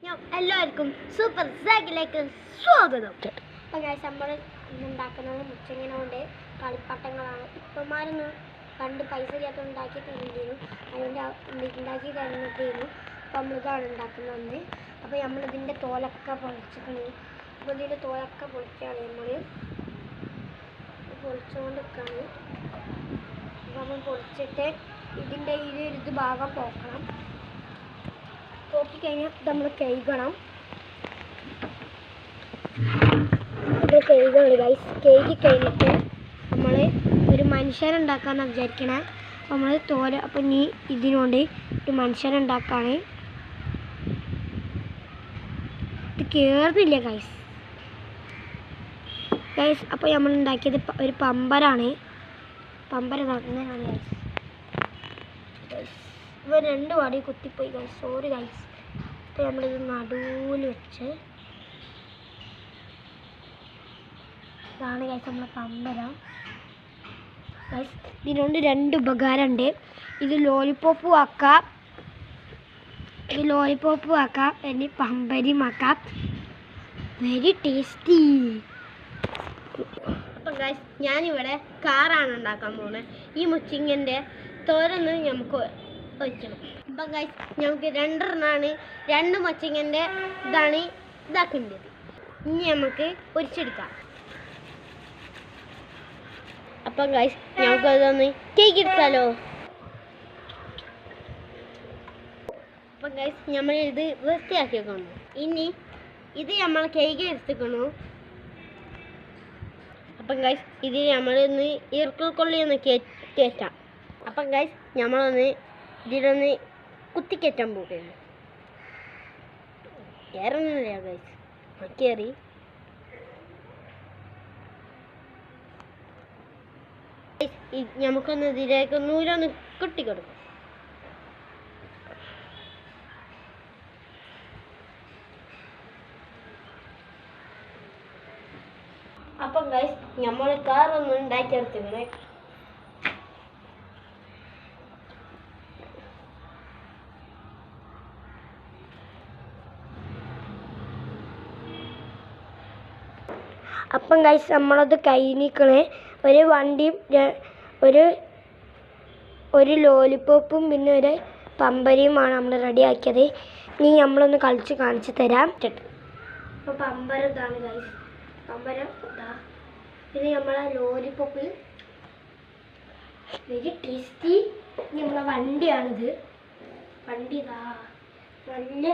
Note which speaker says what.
Speaker 1: എല്ലാവർക്കും സൂപ്പർ സാഗിലേക്ക് സ്വാഗതം. അപ്പോൾ ഗൈസ് നമ്മൾ ഇന്നുണ്ടാക്കുന്നത് മുച്ചങ്ങനെ കൊണ്ട് കളിപ്പാട്ടങ്ങളാണ്. ഇപ്പന്മാരൊന്നും കണ്ട് പൈസ ഇല്ലാത്ത ഉണ്ടാക്കി തരുന്നതിനും അതുകൊണ്ട് ഉണ്ടാക്കി തരുന്നതിനും അപ്പോൾ നമ്മളിതാണ് ഉണ്ടാക്കുന്നത്. അപ്പോൾ നമ്മളിതിൻ്റെ തോലൊക്കെ പൊളിച്ചിട്ടുണ്ട്. അപ്പോൾ ഇതിൻ്റെ തോലൊക്കെ പൊളിക്കുകയാണ് നമ്മൾ പൊളിച്ചുകൊണ്ട് നിൽക്കുകയാണ്. അപ്പോൾ നമ്മൾ പൊളിച്ചിട്ട് ഇതിൻ്റെ ഇത് ഭാഗം പോക്കണം. പോക്കിക്കഴിഞ്ഞാൽ നമ്മൾ കഴുകണം. ഗൈസ് കഴുകി കഴിഞ്ഞിട്ട് നമ്മൾ ഒരു മനുഷ്യനുണ്ടാക്കാമെന്ന് വിചാരിക്കണേ. നമ്മൾ തോര അപ്പം ഇനി ഇതിനോണ്ട് ഒരു മനുഷ്യനുണ്ടാക്കാണ്. ഇത് കയറുന്നില്ല ഗൈസ്. അപ്പോൾ നമ്മൾ ഉണ്ടാക്കിയത് ഒരു പമ്പരാണ്. പമ്പര അങ്ങനെയാണ് ഗൈസ്. ഇവ രണ്ട് വടി കുത്തിപ്പോയി ഗൈസ്, സോറി ഗൈസ്. അപ്പോൾ നമ്മളിത് നടുവിൽ വെച്ച് ഇതാണ് ഗൈസ് നമ്മളെ പമ്പരം ഗൈസ്. ഇതിനുകൊണ്ട് രണ്ട് ഉപകാരമുണ്ട്. ഇത് ലോലിപ്പോപ്പും ആക്കാം, ഇനി പമ്പരിയും ആക്കാം. Very tasty. അപ്പം ഗൈസ് ഞാനിവിടെ കാറാണ് ഉണ്ടാക്കാൻ പോകുന്നത്. ഈ മുച്ചിങ്ങൻ്റെ തോരൊന്ന് നമുക്ക് ഒഴിക്കണം. അപ്പം ഗൈസ് നമുക്ക് രണ്ടെണ്ണമാണ്, രണ്ട് മുച്ചിങ്ങൻ്റെ ഇതാണ് ഇതാക്കേണ്ടത്. ഇനി നമുക്ക് പൊരിച്ചെടുക്കാം. അപ്പം ഗൈസ് നമുക്കതൊന്ന് കേക്ക് എടുക്കാമല്ലോ. അപ്പം ഗൈസ് നമ്മളിത് വൃത്തിയാക്കി വെക്കണം. ഇനി ഇത് നമ്മൾ കേക്ക് എടുത്തിക്കണു. അപ്പം ഗൈസ് ഇതിൽ നമ്മളൊന്ന് ഈർക്കിൾക്കൊള്ളി ഒന്ന് കയറ്റാം. അപ്പം ഗൈസ് നമ്മളൊന്ന് ഇതിലൊന്ന് കുത്തിക്കയറ്റാൻ പോവുകയാണ്. കയറുന്നില്ല ഗൈസ്, കയറി. നമുക്കൊന്ന് ഇതിലേക്ക് നൂലൊന്ന് കെട്ടിക്കൊടുക്കും. അപ്പം ഗൈസ് നമ്മൾ കാറൊന്നും ഉണ്ടാക്കിയെടുത്തിരുന്നേ. അപ്പം ഗൈസ് നമ്മളത് കഴിഞ്ഞിക്കണേ. ഒരു വണ്ടിയും ഒരു ലോലിപ്പോപ്പും പിന്നെ ഒരു പമ്പരിയുമാണ് നമ്മൾ റെഡിയാക്കിയത്. ഇനി നമ്മളൊന്ന് കളിച്ച് കാണിച്ച് തരാം. അപ്പോൾ പമ്പരം ഇതാണ് ഗൈസ്, പമ്പരം ഇതാ. പിന്നെ നമ്മളെ ലോലിപ്പോപ്പ് വെരി ടേസ്റ്റി. നമ്മളെ വണ്ടിയാണിത്. വണ്ടി ഇതാ നല്ല